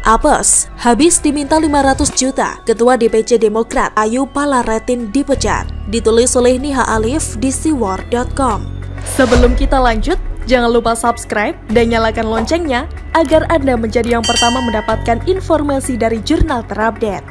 Apes, habis diminta 500 juta, Ketua DPC Demokrat Ayu Palaretin dipecat. Ditulis oleh Niha Alif di siwar.com. Sebelum kita lanjut, jangan lupa subscribe dan nyalakan loncengnya agar Anda menjadi yang pertama mendapatkan informasi dari jurnal terupdate.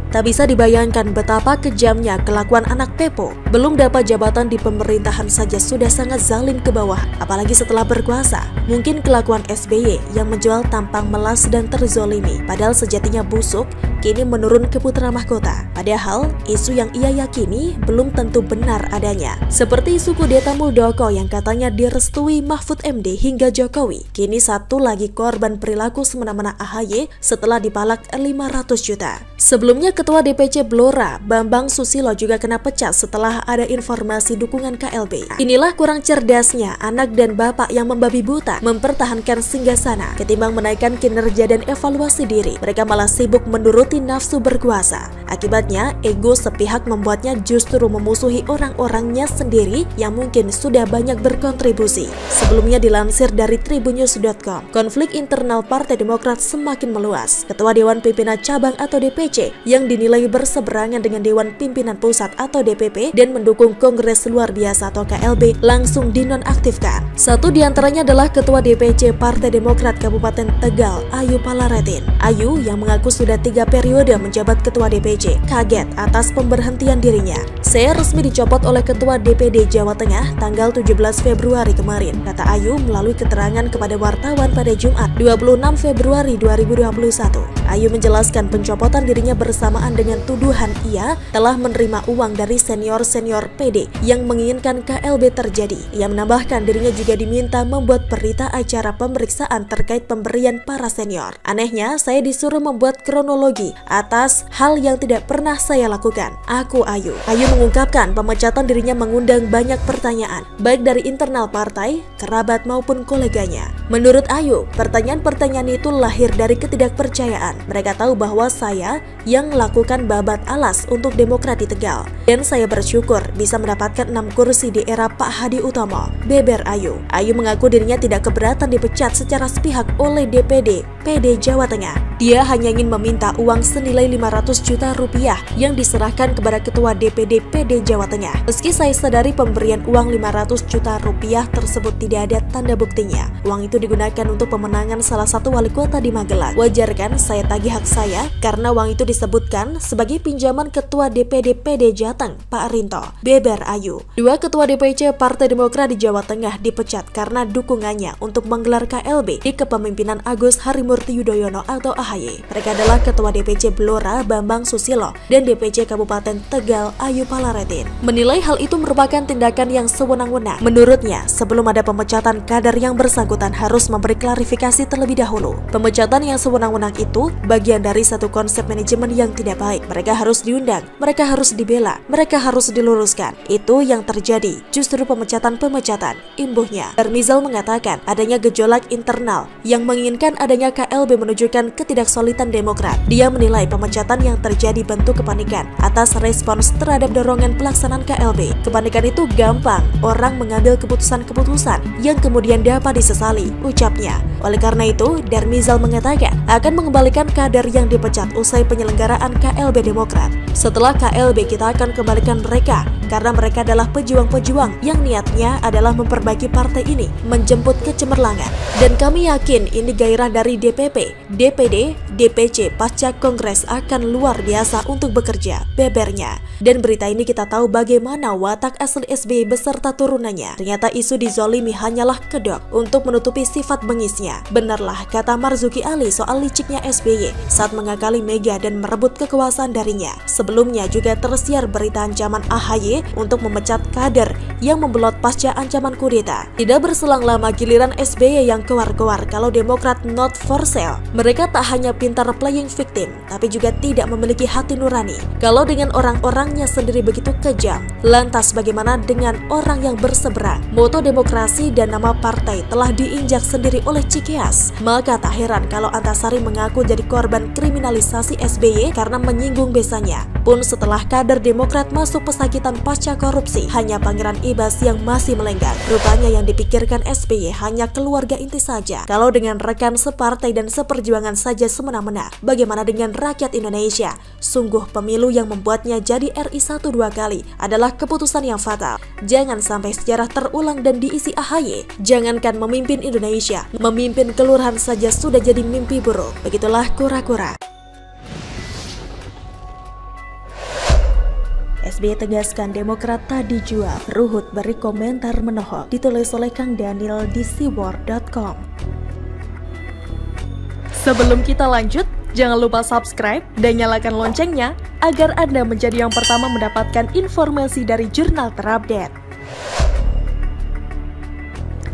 Tak bisa dibayangkan betapa kejamnya kelakuan anak Pepo. Belum dapat jabatan di pemerintahan saja sudah sangat zalim ke bawah, apalagi setelah berkuasa. Mungkin kelakuan SBY yang menjual tampang melas dan terzolimi, padahal sejatinya busuk, kini menurun ke putra mahkota. Padahal isu yang ia yakini belum tentu benar adanya. Seperti isu kudeta Muldoko yang katanya direstui Mahfud MD hingga Jokowi. Kini satu lagi korban perilaku semena-mena AHY setelah dipalak 500 juta. Sebelumnya Ketua DPC Blora, Bambang Susilo juga kena pecat setelah ada informasi dukungan KLB. Inilah kurang cerdasnya anak dan bapak yang membabi buta mempertahankan singgasana ketimbang menaikkan kinerja dan evaluasi diri. Mereka malah sibuk menuruti nafsu berkuasa. Akibatnya, ego sepihak membuatnya justru memusuhi orang-orangnya sendiri yang mungkin sudah banyak berkontribusi. Sebelumnya dilansir dari tribunnews.com, konflik internal Partai Demokrat semakin meluas. Ketua Dewan Pimpinan Cabang atau DPC yang dinilai berseberangan dengan Dewan Pimpinan Pusat atau DPP dan mendukung Kongres Luar Biasa atau KLB langsung dinonaktifkan. Satu diantaranya adalah Ketua DPC Partai Demokrat Kabupaten Tegal, Ayu Palaretin. Ayu yang mengaku sudah 3 periode menjabat Ketua DPC, kaget atas pemberhentian dirinya. Saya resmi dicopot oleh Ketua DPD Jawa Tengah tanggal 17 Februari kemarin, kata Ayu melalui keterangan kepada wartawan pada Jumat 26 Februari 2021. Ayu menjelaskan pencopotan dirinya bersamaan dengan tuduhan ia telah menerima uang dari senior-senior PD yang menginginkan KLB terjadi. Ia menambahkan dirinya juga diminta membuat berita acara pemeriksaan terkait pemberian para senior. Anehnya, saya disuruh membuat kronologi atas hal yang tidak pernah saya lakukan. Aku Ayu. Ayu mengungkapkan pemecatan dirinya mengundang banyak pertanyaan, baik dari internal partai, kerabat maupun koleganya. Menurut Ayu, pertanyaan-pertanyaan itu lahir dari ketidakpercayaan. Mereka tahu bahwa saya yang melakukan babat alas untuk Demokrat di Tegal. Dan saya bersyukur bisa mendapatkan 6 kursi di era Pak Hadi Utomo, beber Ayu. Ayu mengaku dirinya tidak keberatan dipecat secara sepihak oleh DPD PD Jawa Tengah. Dia hanya ingin meminta uang senilai 500 juta rupiah yang diserahkan kepada Ketua DPD PD Jawa Tengah. Meski saya sadari pemberian uang 500 juta rupiah tersebut tidak ada tanda buktinya. Uang itu digunakan untuk pemenangan salah satu wali kota di Magelang. Wajar kan saya tagih hak saya karena uang itu disebutkan sebagai pinjaman Ketua DPD PD Jateng, Pak Rinto, beber Ayu. 2 Ketua DPC Partai Demokrat di Jawa Tengah dipecat karena dukungannya untuk menggelar KLB di kepemimpinan Agus Harimurti Yudhoyono atau AHY. Mereka adalah Ketua DPC Blora Bambang Susilo dan DPC Kabupaten Tegal Ayu Palaretin. Menilai hal itu merupakan tindakan yang sewenang-wenang. Menurutnya, sebelum ada pemecatan kader yang bersangkutan harus memberi klarifikasi terlebih dahulu. Pemecatan yang sewenang-wenang itu bagian dari satu konsep manajemen yang tidak baik. Mereka harus diundang, mereka harus dibela, mereka harus diluruskan. Itu yang terjadi, justru pemecatan-pemecatan, imbuhnya. Darmizal mengatakan adanya gejolak internal yang menginginkan adanya KLB menunjukkan ketidaksolidan Demokrat. Dia menilai pemecatan yang terjadi bentuk kepanikan atas respons terhadap dorongan pelaksanaan KLB. Kepanikan itu gampang orang mengambil keputusan-keputusan yang kemudian dapat disesali, ucapnya. Oleh karena itu, Darmizal mengatakan akan mengembalikan kader yang dipecat usai penyelenggaraan KLB Demokrat. Setelah KLB kita akan kembalikan mereka karena mereka adalah pejuang-pejuang yang niatnya adalah memperbaiki partai ini, menjemput kecemerlangan. Dan kami yakin ini gairah dari DPP, DPD, DPC pasca Kongres akan luar biasa untuk bekerja, bebernya. Dan berita ini kita tahu bagaimana watak asli SBY beserta turunannya. Ternyata isu dizolimi hanyalah kedok untuk menutupi sifat bengisnya. Benarlah kata Marzuki Ali soal liciknya SBY saat mengakali Mega dan merebut kekuasaan darinya. Sebelumnya juga tersiar berita ancaman AHY untuk memecat kader yang membelot pasca ancaman kudeta. Tidak berselang lama giliran SBY yang keluar-keluar kalau Demokrat not for sale. Mereka tak hanya pintar playing victim, tapi juga tidak memiliki hati nurani. Kalau dengan orang-orangnya sendiri begitu kejam, lantas bagaimana dengan orang yang berseberang? Moto demokrasi dan nama partai telah diinjak diinjak sendiri oleh Cikeas. Maka tak heran kalau Antasari mengaku jadi korban kriminalisasi SBY karena menyinggung besannya. Pun setelah kader Demokrat masuk pesakitan pasca korupsi, hanya Pangeran Ibas yang masih melenggang. Rupanya yang dipikirkan SBY hanya keluarga inti saja. Kalau dengan rekan separtai dan seperjuangan saja semena-mena, bagaimana dengan rakyat Indonesia? Sungguh pemilu yang membuatnya jadi RI 1 2 kali adalah keputusan yang fatal. Jangan sampai sejarah terulang dan diisi AHY. Jangankan memimpin Indonesia, memimpin kelurahan saja sudah jadi mimpi buruk. Begitulah kura-kura. SBY tegaskan Demokrat tak dijual. Ruhut beri komentar menohok. Ditulis oleh Kang Daniel di siwar.com. Sebelum kita lanjut, jangan lupa subscribe dan nyalakan loncengnya agar Anda menjadi yang pertama mendapatkan informasi dari jurnal terupdate.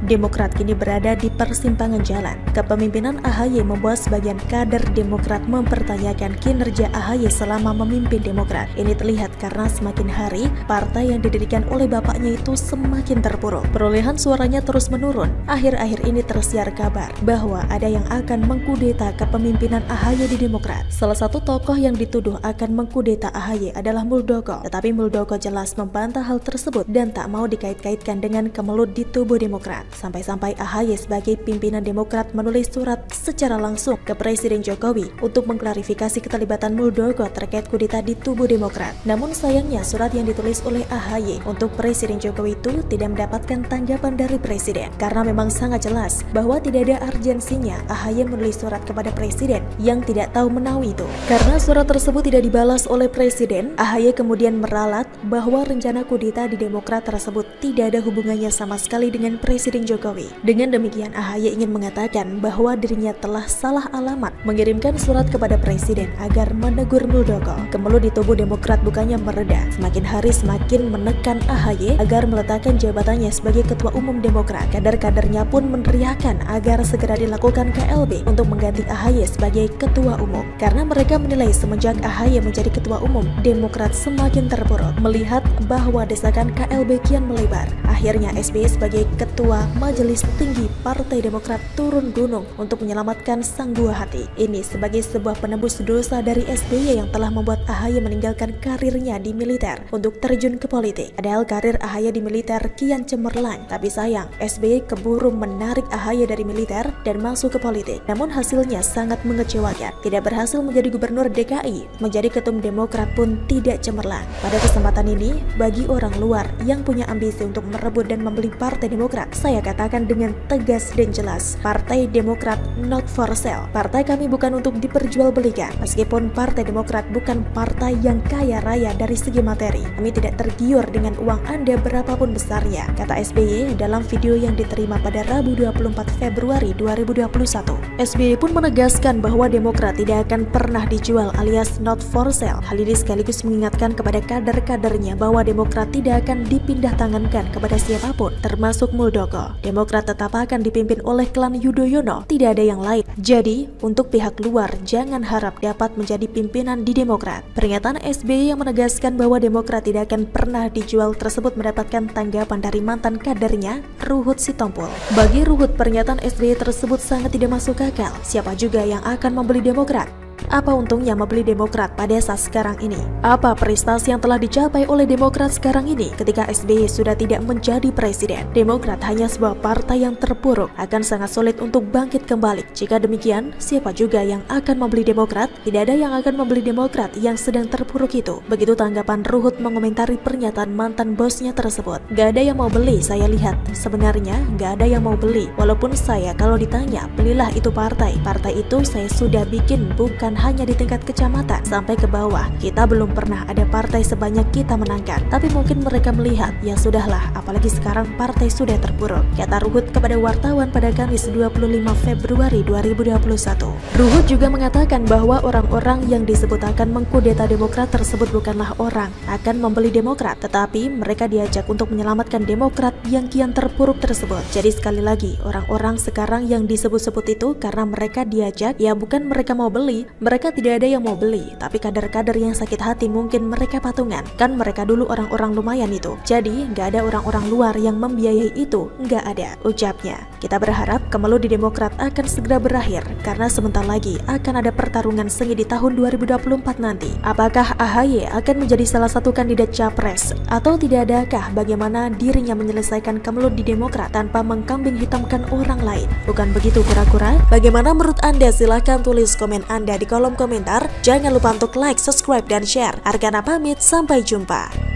Demokrat kini berada di persimpangan jalan. Kepemimpinan AHY membuat sebagian kader Demokrat mempertanyakan kinerja AHY selama memimpin Demokrat. Ini terlihat karena semakin hari, partai yang didirikan oleh bapaknya itu semakin terpuruk. Perolehan suaranya terus menurun. Akhir-akhir ini tersiar kabar bahwa ada yang akan mengkudeta kepemimpinan AHY di Demokrat. Salah satu tokoh yang dituduh akan mengkudeta AHY adalah Muldoko. Tetapi Muldoko jelas membantah hal tersebut dan tak mau dikait-kaitkan dengan kemelut di tubuh Demokrat. Sampai-sampai AHY sebagai pimpinan Demokrat menulis surat secara langsung ke Presiden Jokowi untuk mengklarifikasi keterlibatan Muldoko terkait kudeta di tubuh Demokrat. Namun sayangnya surat yang ditulis oleh AHY untuk Presiden Jokowi itu tidak mendapatkan tanggapan dari Presiden karena memang sangat jelas bahwa tidak ada urgensinya AHY menulis surat kepada Presiden yang tidak tahu menahu itu. Karena surat tersebut tidak dibalas oleh Presiden, AHY kemudian meralat bahwa rencana kudeta di Demokrat tersebut tidak ada hubungannya sama sekali dengan Presiden Jokowi. Dengan demikian AHY ingin mengatakan bahwa dirinya telah salah alamat mengirimkan surat kepada Presiden agar menegur Muldoko. Kemelut di tubuh Demokrat bukannya mereda, semakin hari semakin menekan AHY agar meletakkan jabatannya sebagai Ketua Umum Demokrat. Kader-kadernya pun meneriakan agar segera dilakukan KLB untuk mengganti AHY sebagai Ketua Umum. Karena mereka menilai semenjak AHY menjadi Ketua Umum, Demokrat semakin terpuruk. Melihat bahwa desakan KLB kian melebar, akhirnya SBY sebagai Ketua Majelis Tinggi Partai Demokrat turun gunung untuk menyelamatkan sang buah hati. Ini sebagai sebuah penebus dosa dari SBY yang telah membuat AHY meninggalkan karirnya di militer untuk terjun ke politik. Padahal karir AHY di militer kian cemerlang, tapi sayang SBY keburu menarik AHY dari militer dan masuk ke politik. Namun hasilnya sangat mengecewakan. Tidak berhasil menjadi gubernur DKI, menjadi ketum Demokrat pun tidak cemerlang. Pada kesempatan ini, bagi orang luar yang punya ambisi untuk merebut dan membeli Partai Demokrat, saya katakan dengan tegas dan jelas, Partai Demokrat not for sale. Partai kami bukan untuk diperjualbelikan. Meskipun Partai Demokrat bukan partai yang kaya raya dari segi materi, kami tidak tergiur dengan uang Anda berapapun besarnya, kata SBY dalam video yang diterima pada Rabu 24 Februari 2021. SBY pun menegaskan bahwa Demokrat tidak akan pernah dijual alias not for sale. Hal ini sekaligus mengingatkan kepada kader-kadernya bahwa Demokrat tidak akan dipindah tangankan kepada siapapun, termasuk Muldoko. Demokrat tetap akan dipimpin oleh klan Yudhoyono, tidak ada yang lain. Jadi, untuk pihak luar jangan harap dapat menjadi pimpinan di Demokrat. Pernyataan SBY yang menegaskan bahwa Demokrat tidak akan pernah dijual tersebut mendapatkan tanggapan dari mantan kadernya, Ruhut Sitompul. Bagi Ruhut, pernyataan SBY tersebut sangat tidak masuk akal. Siapa juga yang akan membeli Demokrat? Apa untungnya membeli Demokrat pada saat sekarang ini? Apa prestasi yang telah dicapai oleh Demokrat sekarang ini ketika SBY sudah tidak menjadi presiden? Demokrat hanya sebuah partai yang terpuruk, akan sangat sulit untuk bangkit kembali. Jika demikian, siapa juga yang akan membeli Demokrat? Tidak ada yang akan membeli Demokrat yang sedang terpuruk itu. Begitu tanggapan Ruhut mengomentari pernyataan mantan bosnya tersebut. Gak ada yang mau beli, saya lihat. Sebenarnya gak ada yang mau beli. Walaupun saya kalau ditanya, belilah itu partai. Partai itu saya sudah bikin, bukan hanya di tingkat kecamatan sampai ke bawah. Kita belum pernah ada partai sebanyak kita menangkan. Tapi mungkin mereka melihat, ya sudahlah, apalagi sekarang partai sudah terpuruk, kata Ruhut kepada wartawan pada Kamis 25 Februari 2021. Ruhut juga mengatakan bahwa orang-orang yang disebut akan mengkudeta Demokrat tersebut bukanlah orang akan membeli Demokrat, tetapi mereka diajak untuk menyelamatkan Demokrat yang kian terpuruk tersebut. Jadi sekali lagi, orang-orang sekarang yang disebut-sebut itu karena mereka diajak, ya bukan mereka mau beli, mereka tidak ada yang mau beli, tapi kader-kader yang sakit hati mungkin mereka patungan. Kan mereka dulu orang-orang lumayan itu. Jadi nggak ada orang-orang luar yang membiayai itu, nggak ada, ucapnya. Kita berharap Kemelut di Demokrat akan segera berakhir, karena sebentar lagi akan ada pertarungan sengit di tahun 2024 nanti. Apakah AHY akan menjadi salah satu kandidat capres, atau tidak adakah bagaimana dirinya menyelesaikan Kemelut di Demokrat tanpa mengkambing hitamkan orang lain? Bukan begitu kura-kura? Bagaimana menurut Anda? Silahkan tulis komen Anda di kolom komentar. Jangan lupa untuk like, subscribe, dan share. Argana pamit, sampai jumpa.